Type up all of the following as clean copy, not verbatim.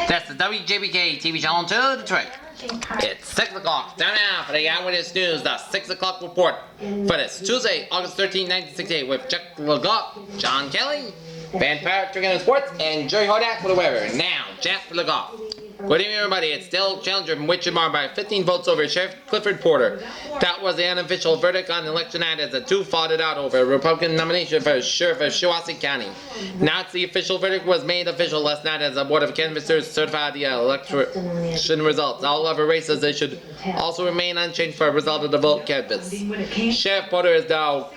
That's the WJBK TV channel 2 Detroit. It's 6 o'clock. Time now for the Eyewitness News, the 6 o'clock report for this Tuesday, August 13, 1968 with Jac Legoff, John Kelly, Van Parrott, Trigger Sports, and Jerry Hodak with the weather. Now, Jac Legoff. Good evening, everybody. It's still challenger from Wichita by 15 votes over Sheriff Clifford Porter. That was the unofficial verdict on election night as the two fought it out over a Republican nomination for Sheriff of Shiawassee County. Now it's the official verdict was made official last night as the Board of Canvassers certified the election results. All other races, they should also remain unchanged for a result of the vote canvass. Sheriff Porter is now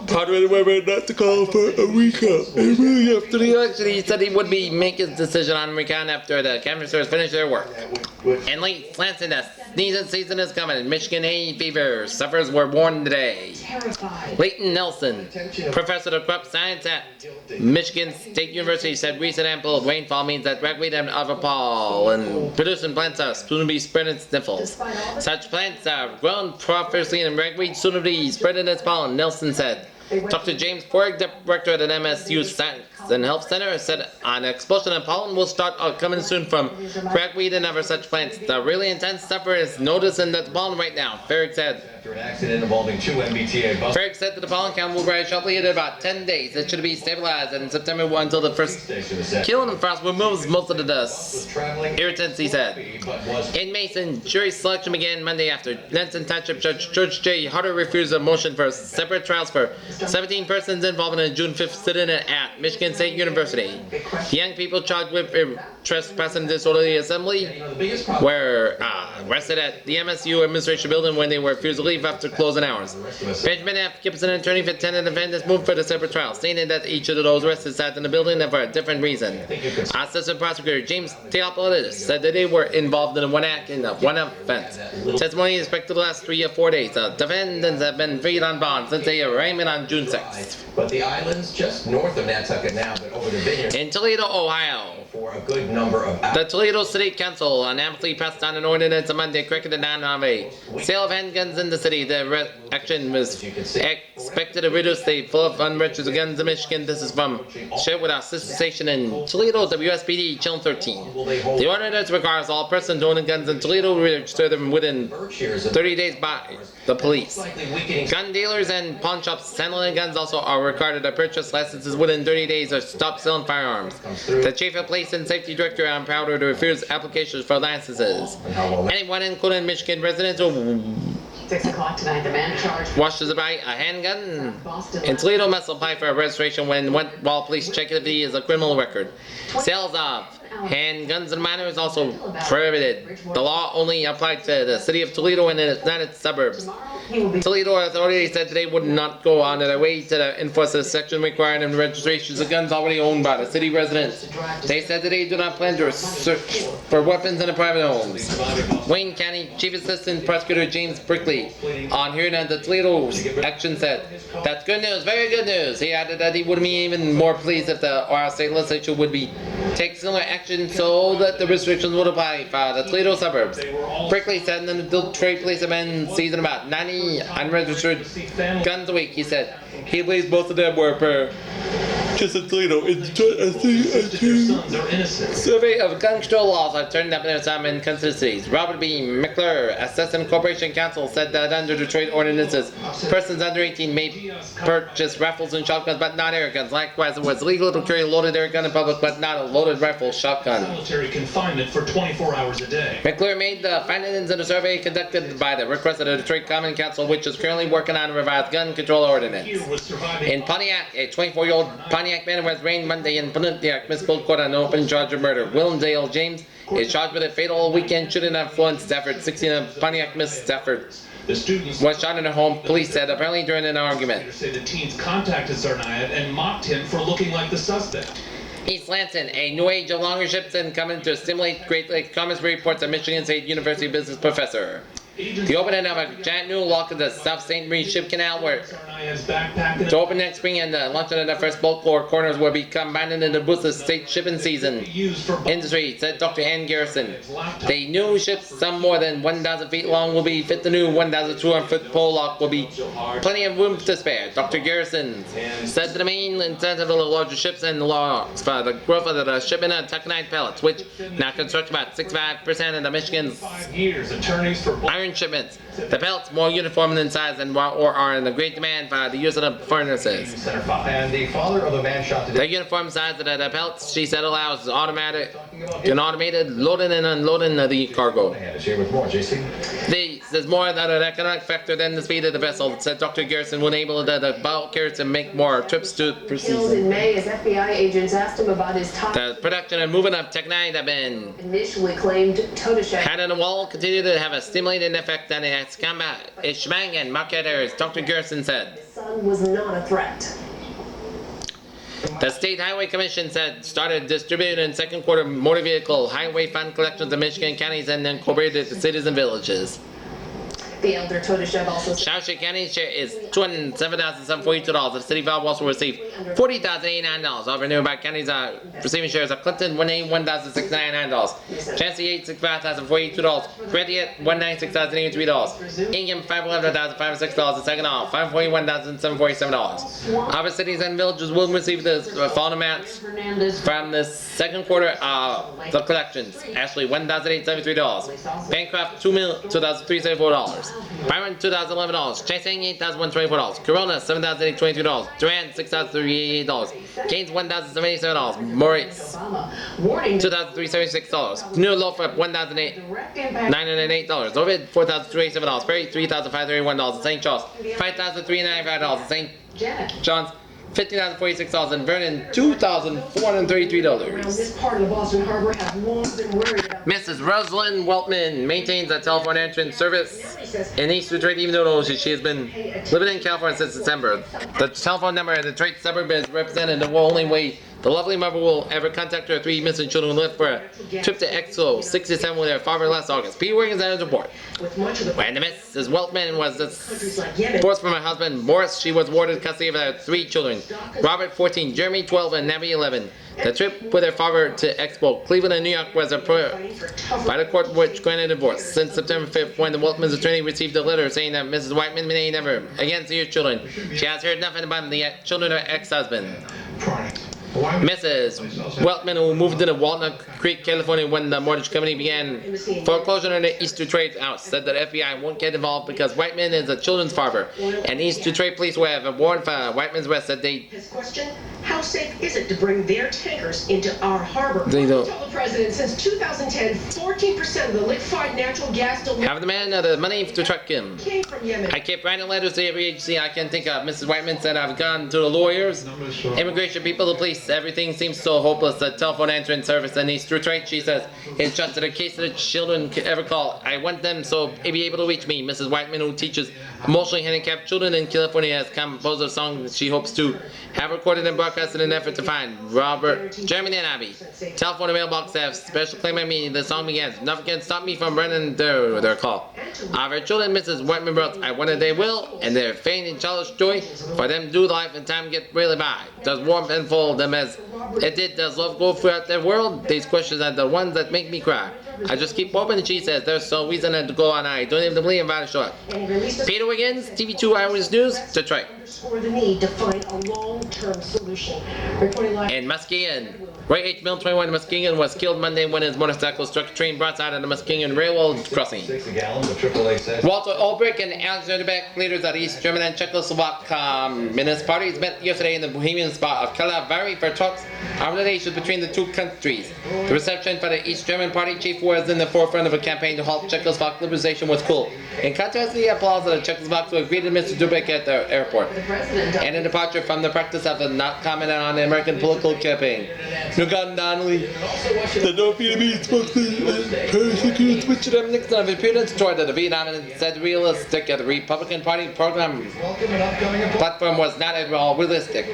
pondering whether not to call for a recount. After the election, he said he would make his decision on recount after the canvassers finish their work. And late Slanson, the sneezing season is coming. Michigan hay fever sufferers were warned today. Leighton Nelson, professor of crop science at Michigan State University, said recent ample of rainfall means that ragweed and other pollen producing plants are soon to be spreading sniffles. Such plants are grown profusely and ragweed soon to be spreading its pollen, Nelson said. Dr. James Forg, director at an MSU Science and Health Center, said an explosion of pollen will start coming soon from ragweed and other such plants. The really intense sufferer is noticing that the pollen right now, Ferg said. After an accident involving 2 MBTA buses. Ferg said that the pollen count will rise sharply in about 10 days. It should be stabilized in September until the first killing frost removes most of the dust. Irritants, he said. In Mason, jury selection began Monday after Nelson Township Judge George J. Harder refused a motion for separate trials for 17 persons involved in a June 5th sit-in at Michigan State University. The young people charged with trespassing disorderly assembly were arrested at the MSU administration building when they were refused to leave after closing hours. Benjamin F. Gibson, an attorney for tenant defendants, moved for the separate trial, stating that each of those arrested sat in the building and for a different reason. Assistant Prosecutor James Theopolis said that they were involved in one act in one offense. Testimony is expected to last 3 or 4 days. The defendants have been freed on bond since their arraignment on June 6th. But the islands just north of Nantucket now, but over the vineyard. In Toledo, Ohio, for a good number of hours. the Toledo City Council unanimously passed on an ordinance on Monday correcting down on a sale of handguns in the city. The action was expected to reduce the flow of unregistered guns in Michigan. This is from shared with our sister station in Toledo, WSPD Channel 13. The ordinance requires all persons owning guns in Toledo to register them within 30 days by the police. Gun dealers and pawn shops handling guns also are required to purchase licenses within 30 days or stop selling firearms. The Chief of Police and Safety Director on powder to refuse applications for licenses. Anyone, including Michigan residents who 6 o'clock tonight, the man charged wishes to buy a handgun in Toledo must apply for a registration while police check if he is a criminal record. Sales of handguns and minors also prohibited. The law only applied to the city of Toledo and not its suburbs. Toledo authorities said they would not go on their way to enforce a section requiring registrations of guns already owned by the city residents. They said that they do not plan to search for weapons in the private homes. Wayne County Chief Assistant Prosecutor James Brickley, on hearing of the Toledo action, said, "That's good news, very good news." He added that he would be even more pleased if the Ohio State Legislature would take similar action so that the restrictions would apply for the Toledo suburbs. Brickley said that the Detroit police have been seizing about 90 unregistered guns a week. He said he believes both of them were purchased in Toledo. Survey of gun control laws are turning up in some inconsistencies. Robert B. Mickler, Assistant Corporation Counsel, said that under Detroit ordinances, persons under 18 may purchase rifles and shotguns, but not air guns. Likewise, it was legal to carry a loaded air gun in public, but not a loaded rifle shotgun. Military confinement for 24 hours a day. Mickler made the findings in a survey conducted by the request of the Detroit Common Council, which is currently working on a revised gun control ordinance. In Pontiac, a 24-year-old Pontiac man was arraigned Monday in Pontiac Municipal Court on an open charge of murder. Dale James is charged with a fatal weekend shooting at Florence Stafford, 16 of Pontiac, Miss Stafford. The students was shot in her home, police said, apparently during an argument. Say the teens contacted Tsarnaev and mocked him for looking like the suspect. East Lansing, a new age of longer ships and coming to stimulate Great Lakes commerce, reports a Michigan State University business professor. The opening of a giant new lock of the South St. Marie Ship Canal were Tsarnaev's backpack and to open next spring, and the launch of the first bulk core corners will be combined in the boost of state shipping season. used for Industry, said Dr. Ann Garrison. The new ships, some more than 1,000 feet long, will be fit the new 1,200-foot pole lock will be plenty of room to spare. Dr. Garrison said the main incentive of the larger ships and the locks for the growth of the shipment of taconite pellets, which now construct about 65% of the Michigan's 5 years. Attorneys for iron shipments. The pellets more uniform in size and or are in the great demand for the use of the furnaces. Center 5. And the father of a man shot to The death. uniform size of the pellets, she said, allows automated loading and unloading of the cargo. And to share with more, JC. There's more than an economic factor than the speed of the vessel, said Dr. Garrison, will enable the bulk carriers to make more trips to per Killed season. in May as FBI agents asked him about his top. The production and movement of taconite have been Initially claimed Todashek. had on the wall continue to have a stimulating effect on its combat Ishmang and marketers, Dr. Garrison said. Son was not a threat. The State Highway Commission said started distributing second quarter motor vehicle highway fund collections in Michigan counties and incorporated the cities and villages. The elder Todashek also said Shawshire County's share is $207,742. The city of Valve will receive $40,089. However, nearby counties are receiving shares of Clinton $181,699. Chancey $865,042. Credit $196,083. Ingham $511,506. And Saginaw $541,747. Other cities and villages will receive the following amounts Hernandez. from the second quarter of the collections. Ashley $1,873. Bancroft $2,374. Byron $2,011. Chasing $8,124. Corona $7,822. Durant $6,388. Gaines $1,077. Maurice Obama. Warning. $2,376. New Lothrop Direct impact. $908. Ovid $4,287. Perry $3,531. St. Charles $5,395. St. Janet. John's $50,046. And Vernon Around $2,433. this part of the Boston Harbor have long been worried about. Mrs. Rosalind Weltman maintains a telephone entrance service in East Detroit, even though she has been living in California since December. The telephone number in the Detroit suburb is represented the only way the lovely mother will ever contact her three missing children who left for a trip to Expo 67 with their father last August. P. Wiggins and his report. With much of the When the Mrs. Weltman was countries like Yemen. divorced from her husband Morris, she was awarded custody of her three children, Robert 14, Jeremy 12, and Nabby 11. The trip with her father to Expo, Cleveland and New York was approved by the court which granted divorce. Since September 5th, when the Weltman's attorney received a letter saying that Mrs. Whiteman may never again see her children, she has heard nothing about the children of her ex-husband. Mrs. Weltman, who moved to the Walnut Creek, California when the mortgage company began foreclosure on the East Detroit house, said that FBI won't get involved because Whiteman is a children's father, and East Detroit police will have a warrant for Whiteman's arrest that they His question, how safe is it to bring their tankers into our harbor? They don't. Tell the president, since 2010, 14% of the liquefied natural gas delivered have the man the money to track him. came from Yemen. I kept writing letters to every agency I can think of. Mrs. Whiteman said I've gone to the lawyers, immigration people, the police. Everything seems so hopeless. The telephone entrance service in East Detroit, she says, is just in case the children could ever call. I want them so they be able to reach me. Mrs. Whiteman, who teaches emotionally handicapped children in California, has composed a song that she hopes to have recorded and broadcast in an effort to find Robert, Jeremy, and Abby. Telephone and mailbox have special claim on me. The song begins. Nothing can stop me from running their call. Our children, Mrs. Whiteman wrote, I wonder they will, and their faint and childish joy for them do life and time get really by. Does warmth enfold them as it did? Does love go throughout their world? These questions are the ones that make me cry. I just keep hoping, she says. There's so reason to go on. I don't even believe about it short. And he released a Peter Wiggins, TV-2 Eyewitness News, Detroit. underscore the need to find a long-term solution. Reporting live. In Muskegon, Ray H. Mill 21 in Muskegon was killed Monday when his motorcycle struck a train broadside on the Muskegon Railroad crossing. 6 a gallon, the AAA says. Walter Ulbricht and Alexander Beck, leaders of the East German and Czechoslovak Communist parties, met yesterday in the Bohemian spot of Kalavari for talks on relations between the two countries. The reception for the East German party chief was in the forefront of a campaign to halt Czechoslovak liberalization was cool. In contrast to the applause of the Czechoslovaks who greeted Mr. Dubek at the airport, The president and a departure from the practice of not commenting on the American political campaign. Nugan Donnelly, the North Vietnamese spokesman, persecutes Richard M. Nixon of impudence toward the Vietnam and said realistic that the Republican Party program platform was not at all realistic.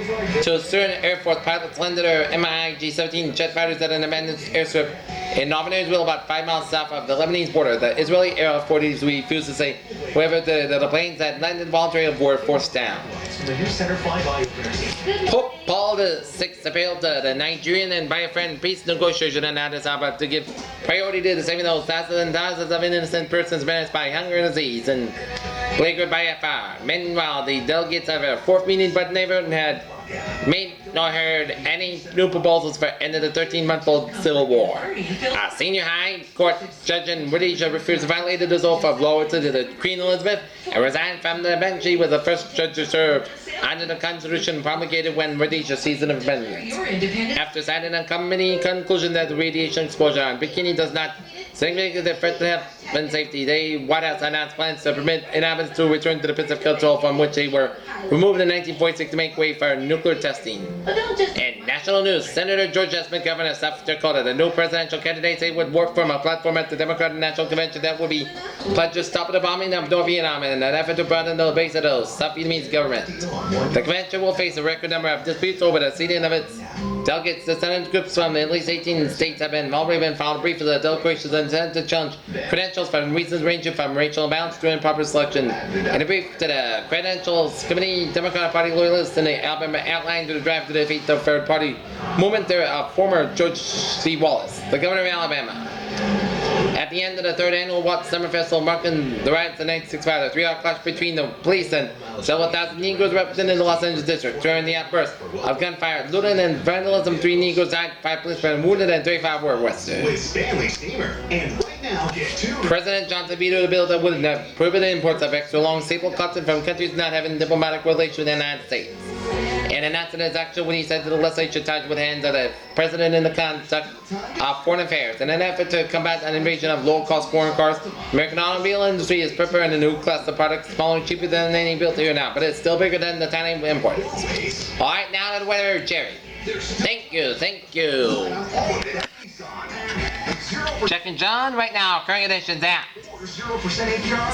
To certain Air Force pilots landed their MiG-17 jet fighters at an abandoned airstrip In Northern Israel, about 5 miles south of the Lebanese border, the Israeli Air Forces refused to say whether the planes that landed voluntarily were forced down. The new Center 5 Eyewitness. Pope Paul VI appealed to the Nigerian and Biafran peace negotiation in Addis Ababa to give priority to the saving those thousands and thousands of innocent persons menaced by hunger and disease and plagued by a fire. Meanwhile, the delegates of a fourth meeting but never had made nor heard any new proposals for end of the 13-month-old civil war. A senior high court judge in Rhodesia refused to violate his oath of loyalty to the Queen Elizabeth and resigned from the bench. He was the first judge to serve under the constitution promulgated when Rhodesia seized independence. After citing a committee conclusion that the radiation exposure on Bikini does not significantly affect the health and safety, the White House announced plans to permit inhabitants to return to the pits of Kiltrol from which they were removed in 1946 to make way for nuclear testing. In national news, Senator George Esmond, governor of South Dakota, the new presidential candidate, said would work from a platform at the Democratic National Convention that would be pledged to stop the bombing of North Vietnam in an effort to broaden the base of the South Vietnamese government. The convention will face a record number of disputes over the seating of its delegates. The Senate groups from at least 18 states have already been filed briefs with the delegations intended to challenge credentials for reasons ranging from racial imbalance to improper selection. In a brief to the Credentials Committee, Democratic Party loyalists in the Alabama outlined the draft to defeat the third party movement there of former George C. Wallace, the governor of Alabama. At the end of the third annual Watts Summer Festival marking the riots in 1965, the 3-hour clash between the police and several thousand Negroes represented the Los Angeles district. During the outburst of gunfire, looting, and vandalism, 3 Negroes died, 5 policemen wounded, and 35 were arrested. With Stanley Steamer. And right now, get 2. President Johnson vetoed a bill that would have prohibited imports of extra long staple cotton from countries not having diplomatic relations with the United States. And announced his action when he said to the legislature charged with hands of the president in the conduct of foreign affairs. In an effort to combat an invasion of low-cost foreign cars, American automobile industry is preparing a new class of products smaller and cheaper than any built here now, but it's still bigger than the tiny imports. Alright, now to the weather, Jerry. Thank you. Checking John right now, current conditions at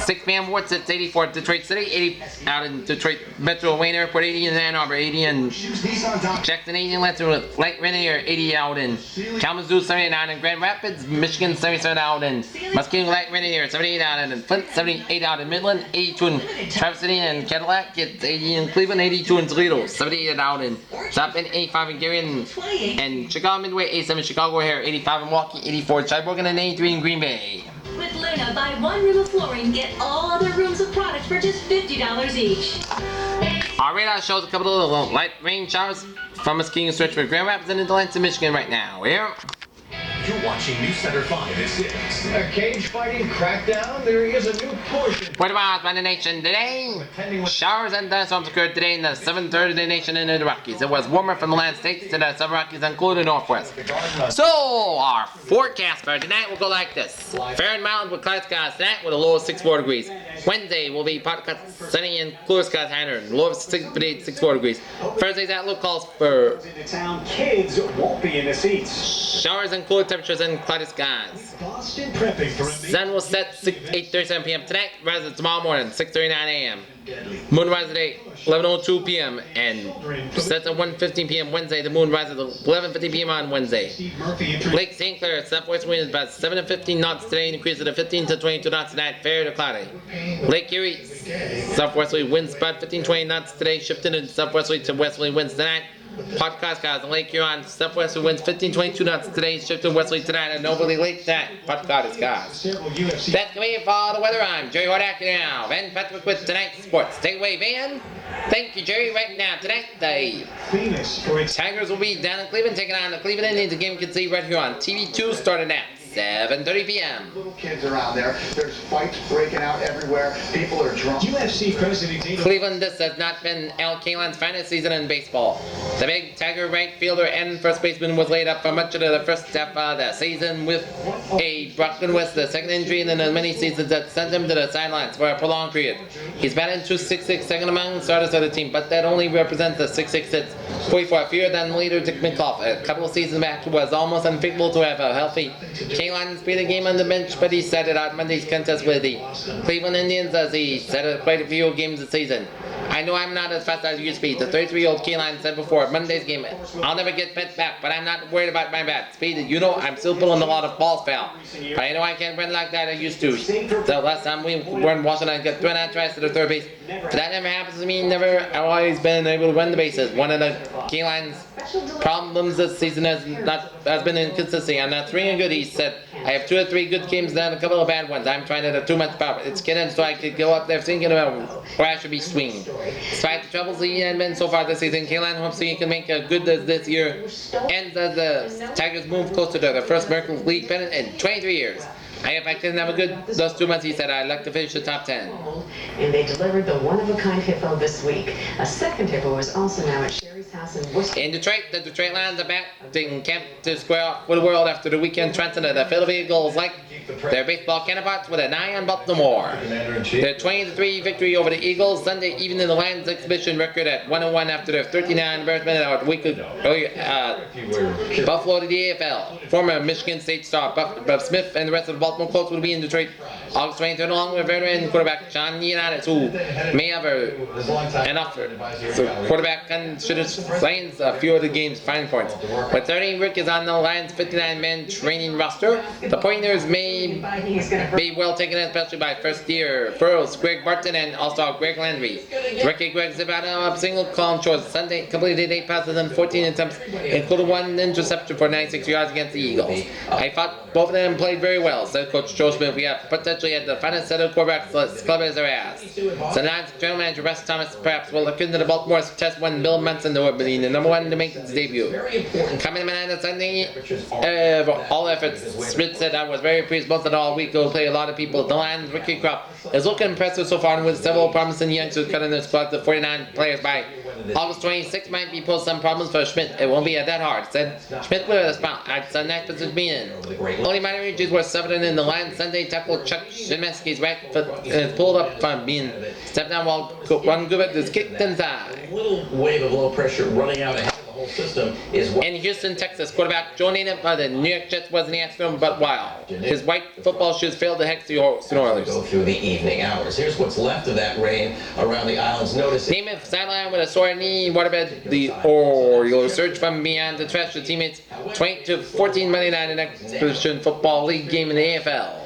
6 p.m. Warts at 84 Detroit City, 80 out in Detroit Metro Wayne Airport, 80 in Ann Arbor, 80 in Jackson, 80 in Lansing, Light Rainier, 80 out in Kalamazoo, 79 in Grand Rapids, Michigan, 77 out in Muskegon, Light Rainier, 78 out in Flint, 78 out in Midland, 82 in Traverse City and Cadillac, it's 80 in Cleveland, 82 in Toledo, 78 out in South Bend, 85 in Gary and Chicago Midway, 87 in Chicago O'Hare, 85 in Milwaukee, 84 in Sheboygan, and 83 in Green Bay. With Luna, buy 1 room of flooring, get all other rooms of products for just $50 each. Our radar shows a couple of light rain showers from Muskegon stretch for Grand Rapids and into Lansing, Michigan right now. Here. You're watching News Center 5 at 6. A cage fighting crackdown. There is a new portion. Weather by the nation today. Showers and thunderstorms occurred today in the southern third of the nation and in the Rockies. It was warmer from the land states to the southern Rockies, including the Northwest. So our forecast for tonight will go like this: fair and mild with cloud skies tonight with a low of 64 degrees. Wednesday will be partly sunny and cooler skies higher, low of 64 degrees. Thursday's outlook calls for Kids won't be in the seats. showers and cooler temperatures and cloudy skies. Boston prepping for Sun will set 8:37 p.m. tonight, rises tomorrow morning 6:39 a.m. Moon rises at 11:02 p.m. and sets at 1:15 p.m. Wednesday. The moon rises at 11:50 p.m. on Wednesday. Lake St. Clair, southwest wind is about 7 to 15 knots today, increases to 15 to 22 knots tonight, fair to cloudy. Lake Erie, southwesterly winds about 15-20 knots today, shifting to southwesterly to westerly winds tonight. Podcast skies on Lake Huron, southwesterly winds 15-22 knots today, shifting westerly tonight, and overly late tonight. Podcast skies. That's going to be for all the weather. I'm Jerry Hodak now. Van Patrick with tonight's sports. Take away, Van. Thank you, Jerry. Right now, tonight, the Tigers will be down in Cleveland, taking on the Cleveland Indians. The game you can see right here on TV-2, starting at 7:30 p.m. Little kids around there. There's fights breaking out everywhere. People are drunk. UFC President Cleveland, this has not been Al Kalin's finest season in baseball. The big Tiger right fielder and first baseman was laid up for much of the first half of the season with a broken wrist, the second injury in the many seasons that sent him to the sidelines for a prolonged period. He's batting .266, second among starters of the team, but that only represents the 6-6 hits. 44 fewer than leader Dick McClough. A couple of seasons back was almost unthinkable to have a healthy Kaline spent a game on the bench, but he sat it out Monday's contest with the Cleveland Indians as he sat out quite a few games this season. I know I'm not as fast as I used to be. The 33-year-old K-line said before Monday's game, I'll never get bent back, but I'm not worried about my bat speed. You know, I'm still pulling a lot of balls foul. But I know I can't run like that I used to. The last time we were in Washington, I got thrown out tries to the third base. But that never happens to me. I've always been able to run the bases. One of the K-line's problems this season has been inconsistency. I'm not swinging good, he said. I have 2 or 3 good games and a couple of bad ones. I'm trying to have too much power. It's getting so I could go up there thinking about where I should be swinging. Despite the troubles he had been so far this season, K-line hopes he can make a good this year. Ends as the Tigers move closer to their first American League pennant in 23 years. If I couldn't have a good those 2 months, he said, I'd like to finish the top 10. And they delivered the one-of-a-kind hippo this week. A second hippo is also now at Sherry's house in Worcester. In Detroit, the Detroit Lions are back in camp to square off with the world after the weekend transfer of the Philadelphia Eagles like their baseball counterparts with an eye on Baltimore. Their 20-3 victory over the Eagles Sunday evening, the Lions exhibition record at 1-1 after their 39 embarrassment a week earlier. Buffalo to the AFL. Former Michigan State star Buff Smith and the rest of the Baltimore Colts will be in Detroit August 23rd, along with veteran quarterback John Leonidas, who may have an offer. So quarterback considers Lions a few of the game's fine points. But 13 Rick is on the Lions' 59-man training roster. The pointers may be well taken, especially by first-year Furrows, Greg Barton, and all-star Greg Landry. Rookie Greg Zibata, single column short Sunday, completed 8 passes and 14 attempts, including 1 interception for 96 yards against the Eagles. I thought both of them played very well, said Coach Joe Smith. We have potentially had the finest set of quarterbacks as clever as their ass. So now general manager Russ Thomas perhaps will look into the Baltimore's test when Bill Munson would be the number 1 to make his debut. Coming in on Sunday, all efforts, Smith said, I was very pleased most of all week. Will play a lot of people. The Lions' rookie crop is looking impressive so far, with several promising youngsters cutting their squad to 49 players by August 26th might be pose some problems for Schmidt. It won't be that hard, said Schmidt with a smile. It's a nice position to be in. Only minor injuries were suffered in the Lions Sunday tackle Chuck Shemesky's right foot is pulled up from being stepped down while one Gubert is kicked inside. A little wave of low pressure running out ahead of the whole system is what. In Houston, Texas, quarterback Joe Namath of the New York Jets wasn't the accident, but wild. His white football shoes failed to hex the Oilers. Go through the evening hours. Here's what's left of that rain around the islands. Notice Namath sidelined with a sore knee, waterbed. The Orioles surged from beyond to trash the teammates 20 to 14 million in the next Christian Football League game in the AFL.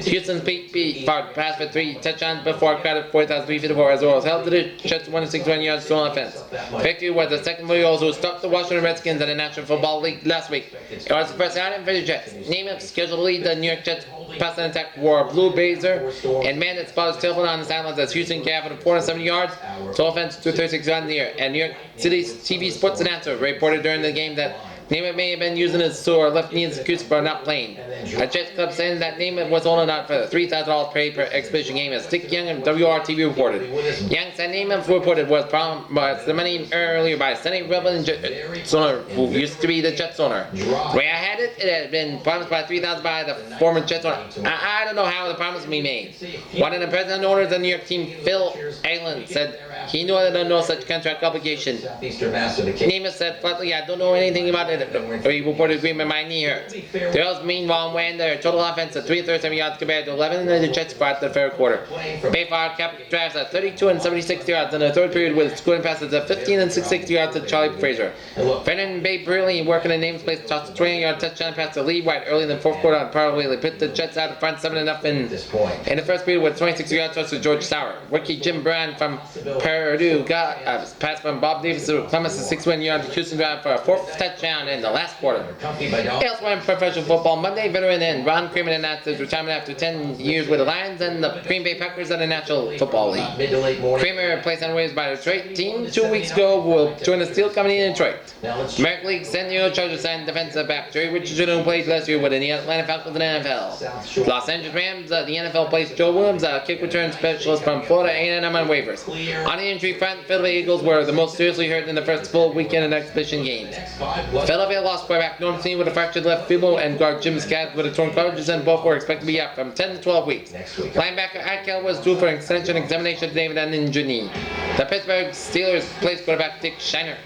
Houston's Pete passed for 3 touchdowns before a crowd of 4,354 as Orioles held to the Jets 161 yards to on offense. Victory was the second for the Orioles, who stopped the Washington Redskins in the National Football League last week. It was the first outing for the Jets. Namath scheduled to lead the New York Jets passing attack, wore a blue blazer and man that spotted his tailbone on the sidelines as Houston gathered 470 yards to offense to 36 yards in the air. And New York City's TV sports announcer reported during the game that Namath may have been using his sore left knee as an excuse for not playing. A Jets club saying that Namath was holding out for the $3,000 pay per exhibition game, as Dick Young and WRTV reported. Young said Namath reported was the money earlier by Sonny Rebel Jets owner, who used to be the Jets owner. The way I had it, it had been promised by $3,000 by the former Jets owner. I don't know how the promise will be made. One of the president owners of the New York team, Phil Allen, said he knew there was no such contract obligation. Namath said flatly, I don't know anything about it. He reported agreement my knee hurt. The Orioles meanwhile ran their total offense at 337 yards compared to 11 in the Jets squad the third quarter. Bayfar kept drives at 32 and 76 yards in the third period with scoring passes at 15 and 66 yards to Charlie Frazier. Brennan Bay brilliantly working in namespace tossed a 20-yard touchdown pass to Lee White early in the fourth quarter on Parallel. They put the Jets out in front 7-0 in the first period with 26 yards toss to George Sauer. Rookie Jim Brown from Purdue got a pass from Bob Davis to Clemens a 61-yard Houston drive for a 4th touchdown in the last quarter. Elsewhere in professional football, Monday, veteran and Ron Kramer announced his retirement after 10 years with the Lions and the Green Bay Packers of the National Football League. Kramer, placed on waivers by the Detroit team 2 weeks ago, will join the Steel Company in Detroit. American League San Diego Chargers signed defensive back Jerry Richardson, who played last year with the Atlanta Falcons in the NFL. Los Angeles Rams, the NFL placed Joe Williams, a kick return specialist from Florida A&M on waivers. On the injury front, Philadelphia Eagles were the most seriously hurt in the first full weekend of exhibition games. Philadelphia lost quarterback Norm Steen with a fractured left femur and guard Jim Scott with a torn cartilage, and both were expected to be out from 10 to 12 weeks. Linebacker Atkel was due for an extension examination today with an injured knee. The Pittsburgh Steelers placed quarterback Dick Shiner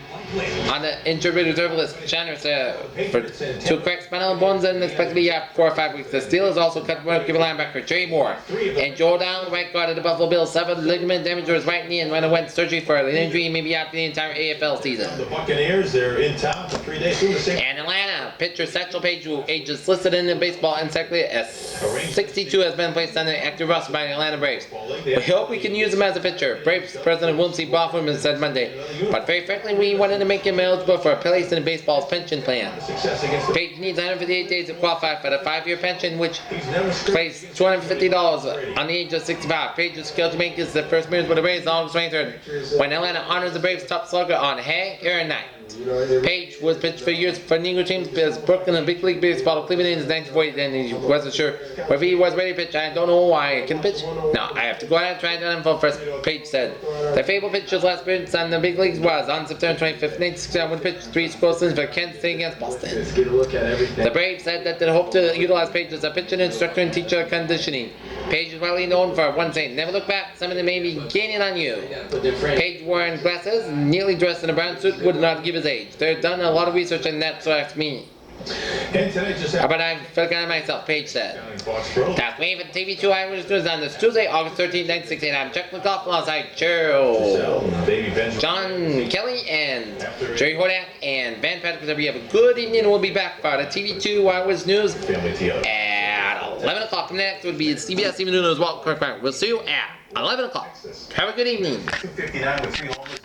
On the injured reserve list, Chandler for 2 cracked spinal bones and expected to be out 4 or 5 weeks. The Steelers also cut rookie linebacker Jerry Moore and Joe Down, right guard of the Buffalo Bills, suffered ligament damage to his right knee and underwent surgery for an injury and may be out for the entire AFL season. The Buccaneers, they're in town for 3 days. And Atlanta, pitcher Satchel Paige, who ages listed in the baseball and technically at 62, has been placed on the active roster by the Atlanta Braves. We hope we can use him as a pitcher. Braves President William C. Baughman said Monday. But very frankly, we wanted to make him eligible for a place in baseball's pension plan. Paige needs 158 days to qualify for the 5-year pension, which pays $250 on the age of 65. Paige is scheduled to make his first moves with the Braves on August 23rd, when Atlanta honors the Braves' top slugger on Aaron Knight. Paige was pitched for years for Negro teams as Brooklyn in Big League Baseball, Cleveland in 1940, and he wasn't sure whether he was ready to pitch. I don't know why I can pitch. No, I have to go out and try to info first, Paige said. The fabled pitcher's last appearance on the big leagues was on September 25th, 1969, when he pitched 3 scoreless for Kansas State against Boston. The Braves said that they hope to utilize Paige as a pitcher, instructor, and teacher of conditioning. Paige is widely known for one saying, "Never look back, some of them may be gaining on you." Paige, wearing glasses, neatly dressed in a brown suit, would not give his age. They've done a lot of research on that, so ask me. But I've forgotten myself, Paige said. That's me for TV-2 Eyewitness News on this Tuesday, August 13, 1968. I'm Jac Legoff alongside John Kelly and Jerry Hodak and Van Patrick. We have a good evening. We'll be back for the TV-2 Eyewitness News at 11 o'clock. Next would be CBS Even News. We'll see you at 11 o'clock. Have a good evening. 259 with 3 homeless.